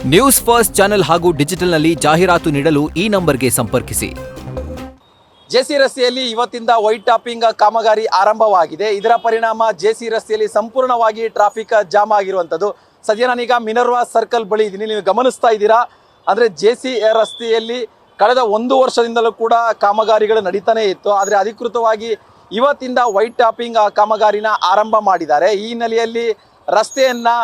News first channel ಹಾಗೂ ಡಿಜಿಟಲ್ನಲ್ಲಿ ಜಾಹೀರಾತು ನೀಡಲು ಈ ನಂಬರ್ಗೆ ಸಂಪರ್ಕಿಸಿ. ಜೆಸಿ ರಸ್ತೆಯಲ್ಲಿ ಇವತ್ತಿಂದ ವೈಟ್ ಟಾಪಿಂಗ್ ಕಾಮಗಾರಿ ಆರಂಭವಾಗಿದೆ. ಇದರ ಪರಿಣಾಮ ಜೆಸಿ ರಸ್ತೆಯಲ್ಲಿ ಸಂಪೂರ್ಣವಾಗಿ ಟ್ರಾಫಿಕ್ ಜಾಮ್ ಆಗಿರುವಂಥದ್ದು. ಸದ್ಯ ನಾನೀಗ ಮಿನರ್ವಾ ಸರ್ಕಲ್ ಬಳಿ ಇದ್ದೀನಿ. ನೀವು ಗಮನಿಸ್ತಾ ಇದ್ದೀರಾ, ಅಂದರೆ ಜೆಸಿ ರಸ್ತೆಯಲ್ಲಿ ಕಳೆದ 1 ವರ್ಷದಿಂದಲೂ ಕೂಡ ಕಾಮಗಾರಿಗಳು ನಡೀತಾನೆ ಇತ್ತು. ಆದರೆ ಅಧಿಕೃತವಾಗಿ ಇವತ್ತಿಂದ ವೈಟ್ ಟಾಪಿಂಗ್ ಕಾಮಗಾರಿನ ಆರಂಭ ಮಾಡಿದ್ದಾರೆ. ಈ ಹಿನ್ನೆಲೆಯಲ್ಲಿ ರಸ್ತೆಯನ್ನು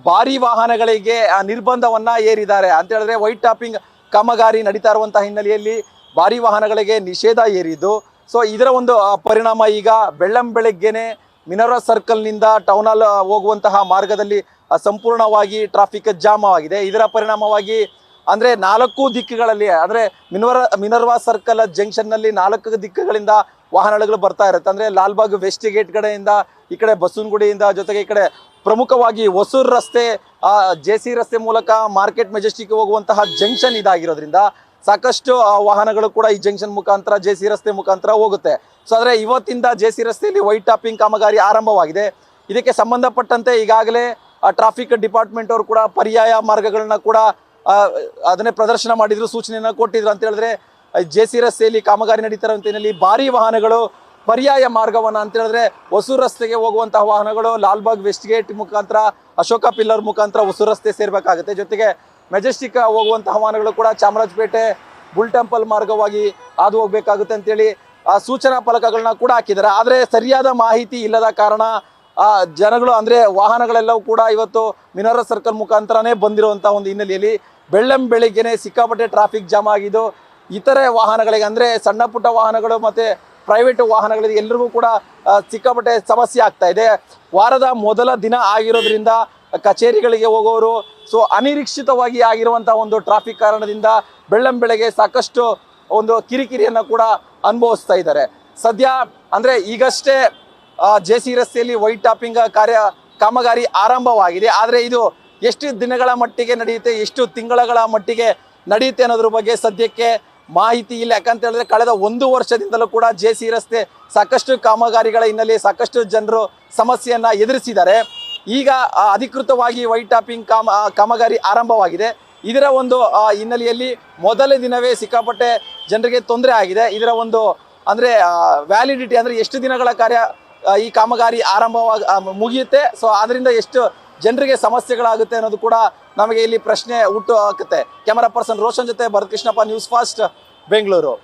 ಭಾರಿ ವಾಹನಗಳಿಗೆ ನಿರ್ಬಂಧವನ್ನು ಹೇರಿದ್ದಾರೆ ಅಂತ ಹೇಳಿದ್ರೆ, ವೈಟ್ ಟಾಪಿಂಗ್ ಕಾಮಗಾರಿ ನಡೀತಾ ಇರುವಂತಹ ಹಿನ್ನೆಲೆಯಲ್ಲಿ ಭಾರಿ ವಾಹನಗಳಿಗೆ ನಿಷೇಧ ಹೇರಿದ್ದು. ಸೊ ಇದರ ಒಂದು ಪರಿಣಾಮ ಈಗ ಬೆಳ್ಳಂಬೆಳಗ್ಗೆನೆ ಮಿನರ್ವಾ ಸರ್ಕಲ್ನಿಂದ ಟೌನ್ ಹಾಲ್ ಹೋಗುವಂತಹ ಮಾರ್ಗದಲ್ಲಿ ಸಂಪೂರ್ಣವಾಗಿ ಟ್ರಾಫಿಕ್ ಜಾಮ್ ಆಗಿದೆ. ಇದರ ಪರಿಣಾಮವಾಗಿ ಅಂದರೆ 4 ದಿಕ್ಕುಗಳಲ್ಲಿ, ಅಂದರೆ ಮಿನರ್ವಾ ಸರ್ಕಲ್ ಜಂಕ್ಷನ್ನಲ್ಲಿ 4 ದಿಕ್ಕುಗಳಿಂದ ವಾಹನಗಳು ಬರ್ತಾ ಇರುತ್ತೆ. ಅಂದರೆ ಲಾಲ್ಬಾಗ್ ವೆಸ್ಟ್ ಗೇಟ್ ಕಡೆಯಿಂದ, ಈ ಕಡೆ ಬಸವನಗುಡಿಯಿಂದ, ಜೊತೆಗೆ ಈ ಕಡೆ ಪ್ರಮುಖವಾಗಿ ಹೊಸೂರು ರಸ್ತೆ, ಜೆಸಿ ರಸ್ತೆ ಮೂಲಕ ಮಾರ್ಕೆಟ್ ಮೆಜೆಸ್ಟಿಕ್ ಹೋಗುವಂತಹ ಜಂಕ್ಷನ್ ಇದಾಗಿರೋದ್ರಿಂದ ಸಾಕಷ್ಟು ವಾಹನಗಳು ಕೂಡ ಈ ಜಂಕ್ಷನ್ ಮುಖಾಂತರ ಜೆಸಿ ರಸ್ತೆ ಮುಖಾಂತರ ಹೋಗುತ್ತೆ. ಸೊ ಆದರೆ ಇವತ್ತಿಂದ ಜೆಸಿ ರಸ್ತೆಯಲ್ಲಿ ವೈಟ್ ಟಾಪಿಂಗ್ ಕಾಮಗಾರಿ ಆರಂಭವಾಗಿದೆ. ಇದಕ್ಕೆ ಸಂಬಂಧಪಟ್ಟಂತೆ ಈಗಾಗಲೇ ಟ್ರಾಫಿಕ್ ಡಿಪಾರ್ಟ್ಮೆಂಟ್ ಅವರು ಕೂಡ ಪರ್ಯಾಯ ಮಾರ್ಗಗಳನ್ನ ಕೂಡ ಅದನ್ನೇ ಪ್ರದರ್ಶನ ಮಾಡಿದ್ರು, ಸೂಚನೆಯನ್ನು ಕೊಟ್ಟಿದ್ರು. ಅಂತ ಹೇಳಿದ್ರೆ ಜೆಸಿ ರಸ್ತೆಯಲ್ಲಿ ಕಾಮಗಾರಿ ನಡೀತಾ ಇರೋ ಹಿನ್ನೆಲೆಯಲ್ಲಿ ಭಾರಿ ವಾಹನಗಳು ಪರ್ಯಾಯ ಮಾರ್ಗವನ್ನು, ಅಂತ ಹೇಳಿದ್ರೆ ಹೊಸೂರು ರಸ್ತೆಗೆ ಹೋಗುವಂತಹ ವಾಹನಗಳು ಲಾಲ್ಬಾಗ್ ವೆಸ್ಟ್ ಗೇಟ್ ಮುಖಾಂತರ, ಅಶೋಕ ಪಿಲ್ಲರ್ ಮುಖಾಂತರ ಹೊಸೂರು ರಸ್ತೆ ಸೇರಬೇಕಾಗುತ್ತೆ. ಜೊತೆಗೆ ಮೆಜೆಸ್ಟಿಕ್ ಹೋಗುವಂತಹ ವಾಹನಗಳು ಕೂಡ ಚಾಮರಾಜಪೇಟೆ ಬುಲ್ ಟೆಂಪಲ್ ಮಾರ್ಗವಾಗಿ ಹಾದು ಹೋಗಬೇಕಾಗುತ್ತೆ ಅಂತೇಳಿ ಸೂಚನಾ ಫಲಕಗಳನ್ನ ಕೂಡ ಹಾಕಿದ್ದಾರೆ. ಆದರೆ ಸರಿಯಾದ ಮಾಹಿತಿ ಇಲ್ಲದ ಕಾರಣ ಜನಗಳು, ಅಂದರೆ ವಾಹನಗಳೆಲ್ಲವೂ ಕೂಡ ಇವತ್ತು ಮಿನರ್ವಾ ಸರ್ಕಲ್ ಮುಖಾಂತರನೇ ಬಂದಿರುವಂಥ ಒಂದು ಹಿನ್ನೆಲೆಯಲ್ಲಿ ಬೆಳ್ಳಂಬೆಳಿಗ್ಗೆನೆ ಸಿಕ್ಕಾಪಟ್ಟೆ ಟ್ರಾಫಿಕ್ ಜಾಮ್ ಆಗಿದ್ದು, ಇತರೆ ವಾಹನಗಳಿಗೆ, ಅಂದರೆ ಸಣ್ಣ ಪುಟ್ಟ ವಾಹನಗಳು ಮತ್ತು ಪ್ರೈವೇಟ್ ವಾಹನಗಳಿಗೆ ಎಲ್ಲರಿಗೂ ಕೂಡ ಸಿಕ್ಕಾಪಟ್ಟೆ ಸಮಸ್ಯೆ ಆಗ್ತಾ ಇದೆ. ವಾರದ ಮೊದಲ ದಿನ ಆಗಿರೋದ್ರಿಂದ ಕಚೇರಿಗಳಿಗೆ ಹೋಗೋರು, ಸೊ ಅನಿರೀಕ್ಷಿತವಾಗಿ ಆಗಿರುವಂಥ ಒಂದು ಟ್ರಾಫಿಕ್ ಕಾರಣದಿಂದ ಬೆಳ್ಳಂಬೆಳಗ್ಗೆ ಸಾಕಷ್ಟು ಒಂದು ಕಿರಿಕಿರಿಯನ್ನು ಕೂಡ ಅನುಭವಿಸ್ತಾ ಇದ್ದಾರೆ. ಸದ್ಯ ಅಂದರೆ ಈಗಷ್ಟೇ ಜೆಸಿ ರಸ್ತೆಯಲ್ಲಿ ವೈಟ್ ಟಾಪಿಂಗ್ ಕಾಮಗಾರಿ ಆರಂಭವಾಗಿದೆ. ಆದರೆ ಇದು ಎಷ್ಟು ದಿನಗಳ ಮಟ್ಟಿಗೆ ನಡೆಯುತ್ತೆ, ಎಷ್ಟು ತಿಂಗಳ ಮಟ್ಟಿಗೆ ನಡೆಯುತ್ತೆ ಅನ್ನೋದ್ರ ಬಗ್ಗೆ ಸದ್ಯಕ್ಕೆ ಮಾಹಿತಿ ಇಲ್ಲ. ಯಾಕಂತ ಹೇಳಿದ್ರೆ ಕಳೆದ 1 ವರ್ಷದಿಂದಲೂ ಕೂಡ ಜೆಸಿ ರಸ್ತೆ ಸಾಕಷ್ಟು ಕಾಮಗಾರಿಗಳ ಹಿನ್ನೆಲೆ ಸಾಕಷ್ಟು ಜನರು ಸಮಸ್ಯೆಯನ್ನು ಎದುರಿಸಿದ್ದಾರೆ. ಈಗ ಅಧಿಕೃತವಾಗಿ ವೈಟ್ ಟಾಪಿಂಗ್ ಕಾಮಗಾರಿ ಆರಂಭವಾಗಿದೆ. ಇದರ ಒಂದು ಹಿನ್ನೆಲೆಯಲ್ಲಿ ಮೊದಲ ದಿನವೇ ಸಿಕ್ಕಾಪಟ್ಟೆ ಜನರಿಗೆ ತೊಂದರೆ ಆಗಿದೆ. ಇದರ ಒಂದು ಅಂದರೆ ವ್ಯಾಲಿಡಿಟಿ, ಅಂದರೆ ಎಷ್ಟು ದಿನಗಳ ಕಾರ್ಯ ಈ ಕಾಮಗಾರಿ ಮುಗಿಯುತ್ತೆ, ಸೊ ಅದರಿಂದ ಎಷ್ಟು ಜನರಿಗೆ ಸಮಸ್ಯೆಗಳಾಗುತ್ತೆ ಅನ್ನೋದು ಕೂಡ ನಮಗೆ ಇಲ್ಲಿ ಪ್ರಶ್ನೆ ಹುಟ್ಟು ಹಾಕುತ್ತೆ. ಕ್ಯಾಮರಾ ಪರ್ಸನ್ ರೋಷನ್ ಜೊತೆ ಭರತ್ ಕೃಷ್ಣಪ್ಪ, ನ್ಯೂಸ್ ಫಾಸ್ಟ್, ಬೆಂಗಳೂರು.